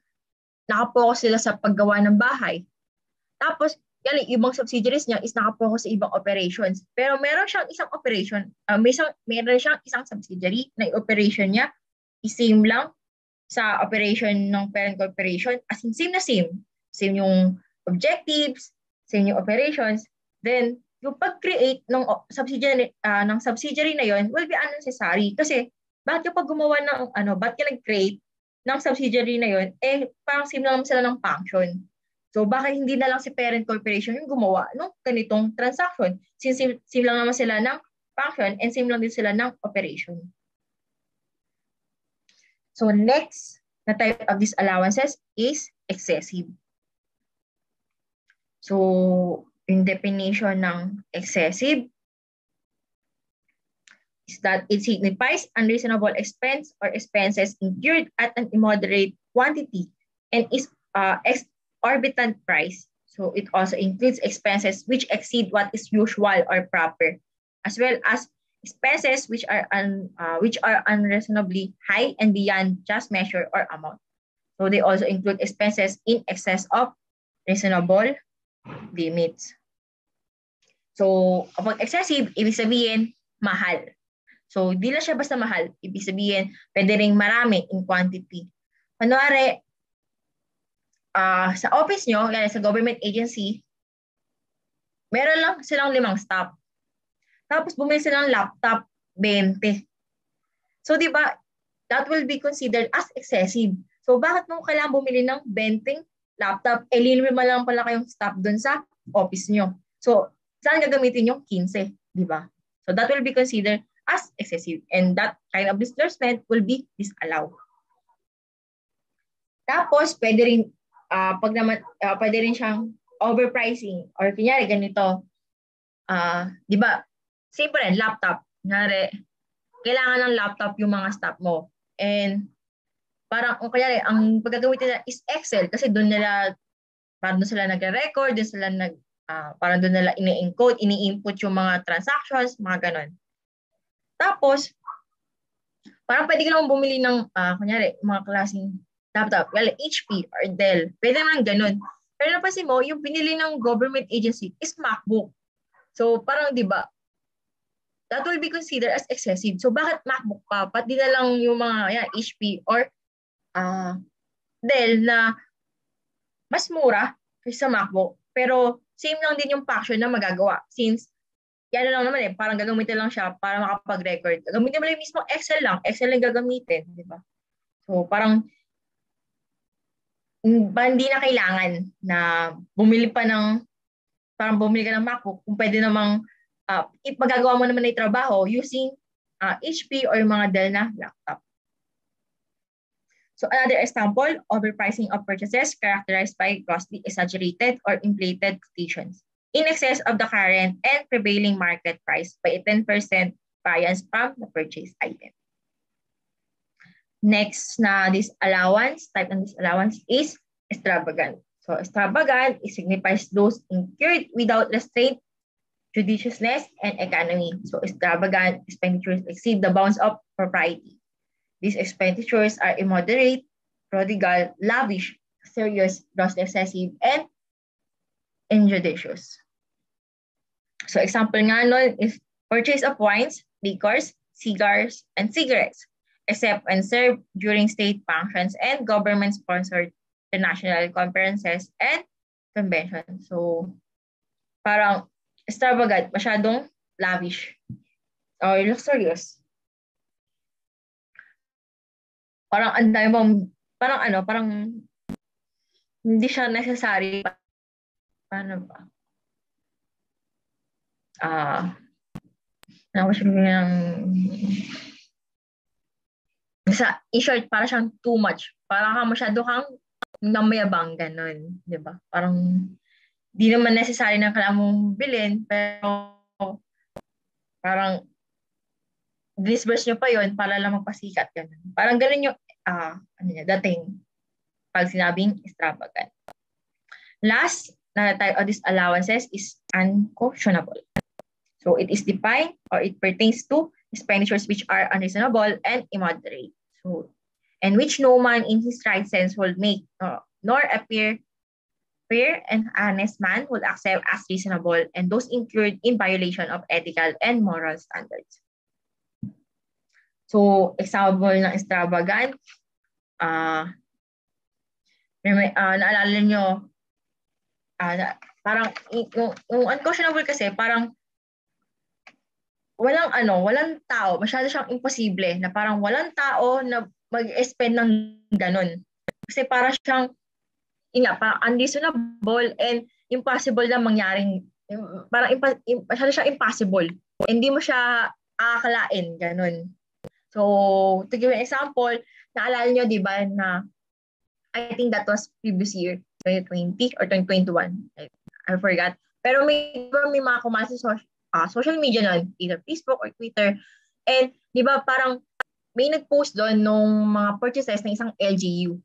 nakapokus sila sa paggawa ng bahay. Tapos, yan, ibang subsidiaries niya is nakapokus sa ibang operations. Pero meron siyang isang operation, meron siyang isang subsidiary na operation niya is same lang sa operation ng parent corporation. As in, same na same. Same yung objectives, same yung operations. Then, yung pag-create ng subsidiary na yon will be unnecessary. Kasi, bakit kapag gumawa ng, bakit ka nag-create ng subsidiary na yon, parang same lang sila ng function. So, bakit hindi na lang si parent corporation yung gumawa ng ganitong transaction? Since same lang naman sila ng function and same lang din sila ng operation. So, next na type of disallowances is excessive. So, yung definition ng excessive is that it signifies unreasonable expense or expenses incurred at an immoderate quantity and is exorbitant price. So it also includes expenses which exceed what is usual or proper, as well as expenses which are unreasonably high and beyond just measure or amount. So they also include expenses in excess of reasonable limits. So kapag excessive, ibig sabihin mahal. So di lang siya basta mahal, ibig sabihin pwede ring marami in quantity. Kunwari, sa office nyo, sa government agency, meron lang silang 5 staff. Tapos bumili silang laptop, 20. So, di ba, that will be considered as excessive. So, bakit mo kailangan bumili ng 20 laptop? Liliman lang pala kayong staff dun sa office nyo. So, saan gagamitin yung 15? Di ba? So, that will be considered as excessive. And that kind of disbursement will be disallowed. Tapos, pwede rin pwede rin siyang overpricing or kunyari ganito, di ba, simple rin, laptop, kunyari, kailangan ng laptop yung mga staff mo. And parang, kunyari, ang pagkagamitin nila is Excel kasi parang doon sila nagre-record, parang doon nila ini-encode, ini-input yung mga transactions, mga ganon. Tapos, parang pwede ka naman bumili ng, kunyari, mga klaseng laptop, HP or Dell. Pwede naman ganun. Pero napansin mo, yung pinili ng government agency is MacBook. So, parang di ba, that will be considered as excessive. So, bakit MacBook pa? Pati na lang yung mga HP or Dell na mas mura kaysa MacBook. Pero, same lang din yung function na magagawa. Since, yan lang naman parang gagamitin lang siya para makapag-record. Gagamitin mo lang mismo Excel lang. Excel lang gagamitin, di ba? So, parang, hindi na kailangan na bumili ka ng MacBook kung pwede namang magagawa mo naman na yung trabaho using HP or mga Dell na laptop. So another example, overpricing of purchases characterized by grossly exaggerated or inflated quotations in excess of the current and prevailing market price by 10% variance from the purchase item. Next na disallowance, type ng disallowance is extravagant. So extravagant, it signifies those incurred without restraint, judiciousness, and economy. So extravagant expenditures exceed the bounds of propriety. These expenditures are immoderate, prodigal, lavish, serious, grossly excessive, and injudicious. So example nga nun is purchase of wines, liquors, cigars, and cigarettes, except when served during state functions and government-sponsored international conferences and conventions. So parang extravagant, masyadong lavish or luxurious. Parang ang dami bang, parang hindi siya necessary. Paano ba? In short, parang siyang too much. Parang masyado kang namayabang, ganun. Diba? Parang di naman necessary na kailangan mong bilhin, pero parang disburse nyo pa yon para lang magpasikat. Ganun. Parang ganun yung dating pag sinabing extravagant. Last na type of disallowances is unconscionable. So it is defined or it pertains to expenditures which are unreasonable and immoderate. So, and which no man in his right sense will make, nor appear fair and honest man will accept as reasonable, and those incurred in violation of ethical and moral standards. So, example ng extravagant, naalala nyo, parang yung unconscionable kasi parang walang tao, masyado siyang imposible na parang walang tao na mag-spend ng ganun. Kasi parang siyang parang unreasonable and impossible na mangyaring, parang masyado siyang impossible. Hindi mo siya akalain, ganun. So, to give an example, naalala nyo, di ba, na I think that was previous year, 2020 or 2021. I forgot. Pero may mga kumasa sa social media nun, either Facebook or Twitter. And di ba parang may nag-post doon nung mga purchases ng isang LGU.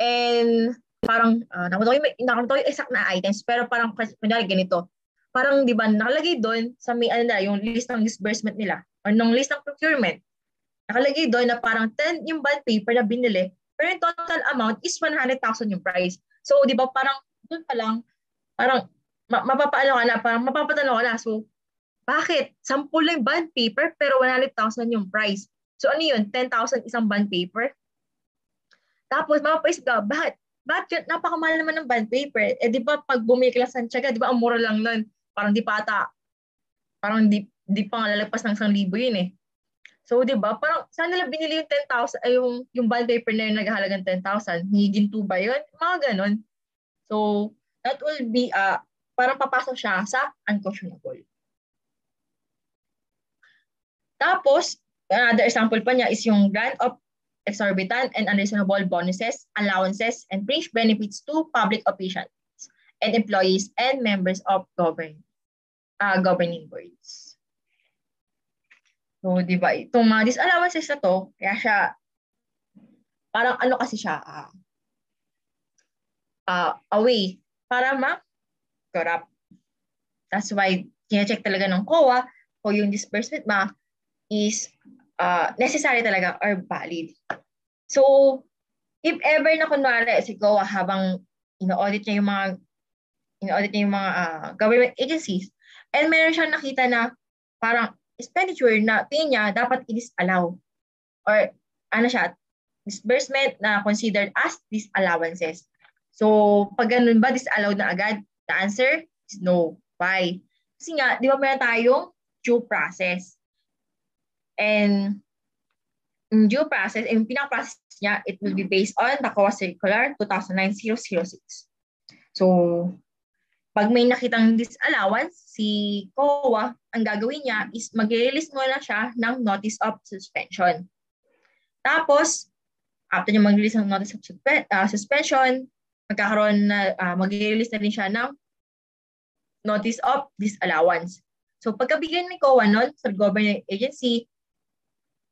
And parang nakalimutan ko yung exact na items, pero parang kunyari ganito. Parang di ba nakalagay doon sa may yung list ng disbursement nila or nung list ng procurement. Nakalagay doon na parang 10 yung bond paper na binili, pero yung total amount is 100,000 yung price. So di ba parang doon pa lang parang mapapatanong ka na. So bakit? 10 lang bond paper pero 100,000 yung price. So ano yun? 10,000 isang bond paper? Tapos mapapaisip ka, bakit napakamahal naman ng bond paper? Eh di ba pag bumili ka lang sa Tiyaga, di ba ang mura lang nun? Parang di pa di pa nga lalagpas ng 1,000 yun eh. So di ba parang saan nila binili yung 10,000 ay yung bond paper na yun naghahalagang 10,000? Higin 2 ba yun? Mga ganun. So that will be parang papasok siya sa unconscionable. Tapos, another example pa niya is yung grant of exorbitant and unreasonable bonuses, allowances, and fringe benefits to public officials and employees and members of governing boards. So, di ba, itong mga disallowances na to, kaya siya, parang kasi siya, a way para ma-corrupt. That's why, kina-check talaga ng COA kung yung disbursement is necessary talaga or valid. So, if ever na kunwari si COA habang ino-audit niya yung mga government agencies and meron siyang nakita na parang expenditure na tingin niya dapat i-disallow or disbursement na considered as disallowances. So, pag ganun ba, disallowed na agad? The answer is no. Why? Kasi nga, di ba meron tayong due process. And in due process, yung pinaka-process niya, it will be based on the COA Circular 2009-006. So, pag may nakitang disallowance, si COA, ang gagawin niya is mag-release muna siya ng notice of suspension. Tapos, after niya mag-release ng notice of suspension, mag-release na rin siya ng notice of disallowance. So pagkabigyan ni COA nun sa government agency,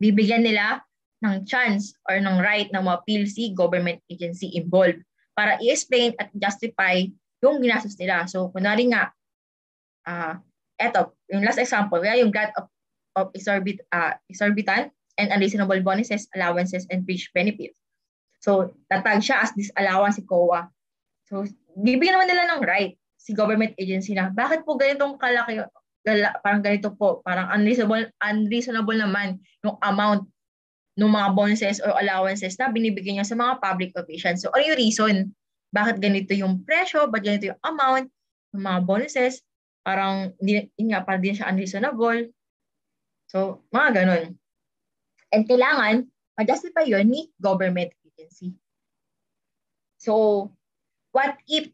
bibigyan nila ng chance or ng right na ma-appeal si government agency involved para i-explain at justify yung ginastos nila. So kunwari nga, eto, yung last example, yung grant of exorbitant and unreasonable bonuses, allowances, and fringe benefits. So tatag siya as disallowance si COA. So bibigyan naman nila ng right si government agency na bakit po ganitong kalaki, parang ganito po, parang unreasonable naman yung amount ng mga bonuses or allowances na binibigyan niya sa mga public officials. So ano yung reason? Bakit ganito yung presyo? Bakit ganito yung amount ng mga bonuses? Parang, parang di siya unreasonable. So, mga ganun. And kailangan, ma-justify yun ni government agency. So, what if,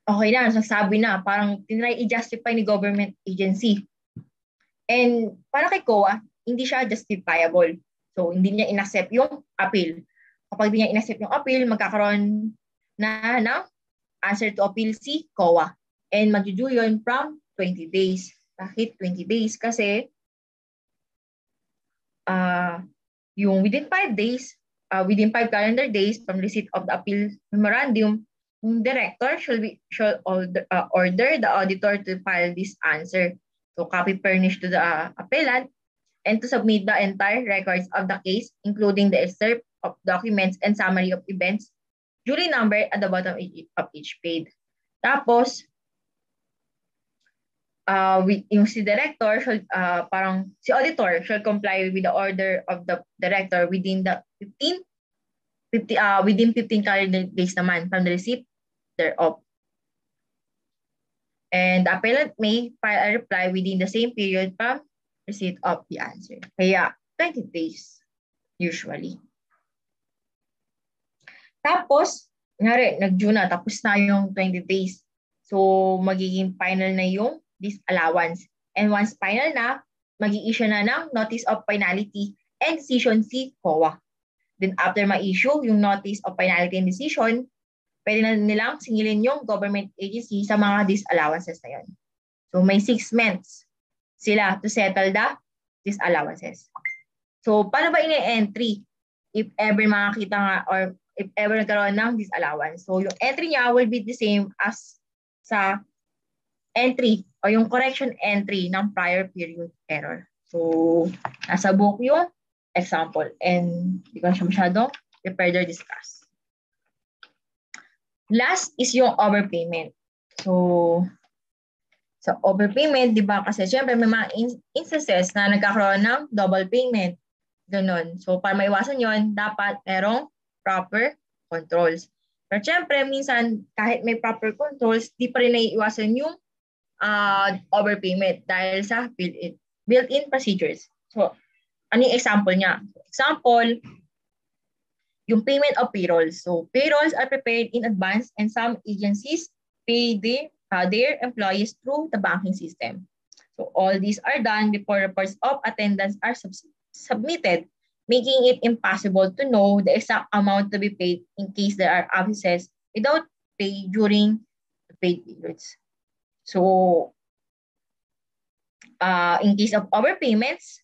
okay na, nasasabi na, parang tinry i-justify ni government agency. And para kay COA, hindi siya justifiable. So, hindi niya inaccept yung appeal. Kapag hindi niya inaccept yung appeal, magkakaroon na ng answer to appeal si COA. And mag-due yun from 20 days. Bakit 20 days? Kasi yung within 5 days, within 5 calendar days from receipt of the appeal memorandum, yung director shall order the auditor to file this answer. So copy furnished to the appellant and to submit the entire records of the case, including the excerpt of documents and summary of events, duly numbered at the bottom of each page. Tapos, yung si director, parang si auditor shall comply with the order of the director within the 15 calendar days naman from the receipt thereof. And the appellant may file a reply within the same period from receipt of the answer. Kaya 20 days usually. Tapos, nag-due na, tapos na yung 20 days. So, magiging final na yung disallowance. And once final na, mag-i-issue na ng notice of finality and decision si COA. Then after ma-issue yung notice of finality and decision, pwede na nilang singilin yung government agency sa mga disallowances na yun. So, may 6 months sila to settle the disallowances. So, paano ba ini-entry if ever makakita nga or if ever nagkaroon ng disallowance? So, yung entry niya will be the same as sa entry o yung correction entry ng prior period error. So, nasa book yung example and hindi ko na siya masyadong further discuss. Last is yung overpayment. So, sa overpayment, di ba? Kasi syempre may mga instances na nagkakaroon ng double payment. Ganon. So, para maiwasan yon, dapat merong proper controls. Pero syempre, minsan, kahit may proper controls, di pa rin naiiwasan yung overpayment dahil sa built-in procedures. So, ano yung example niya? Example, yung payment of payrolls. So, payrolls are prepared in advance and some agencies pay their employees through the banking system. So, all these are done before reports of attendance are submitted, making it impossible to know the exact amount to be paid in case there are absences without pay during the paid periods. So, in case of overpayments,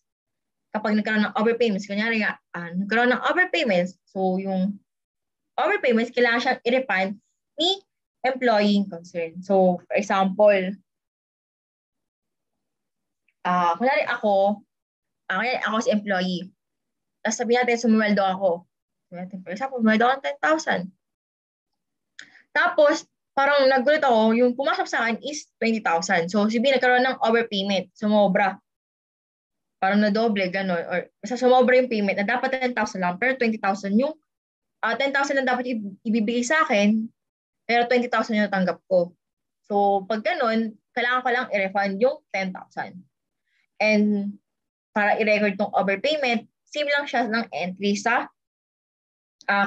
kapag nagkaroon ng overpayments, kunyari nga, nagkaroon ng overpayments, so yung overpayments, kailangan siyang i-refund ni employee in concern. So, for example, kunyari ako si employee, tapos sabihin natin, sumweldo ako. For example, sumweldo ako ng 10,000. Tapos, parang nagulat ako, yung pumasok sa akin is 20,000. So, sabihin, nagkaroon ng overpayment, sumobra. Parang na-doble, gano'n. Or basta sumobra yung payment na dapat 10,000 lang, pero 20,000 yung 10,000 lang dapat ibibigay sa akin, pero 20,000 yung natanggap ko. So, pag gano'n, kailangan ko lang i-refund yung 10,000. And para i-record tong overpayment, same lang siya ng entry sa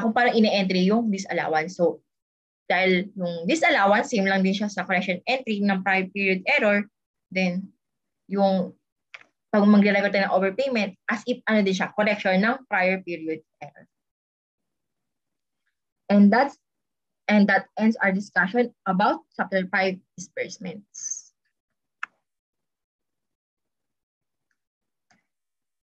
kung paano ini-entry yung disallowance. So, dahil yung disallowance, same lang din siya sa correction entry ng prior period error, then yung pag magre-record tayo ng overpayment, as if ano din siya, correction ng prior period error. And that ends our discussion about Chapter 5 disbursements.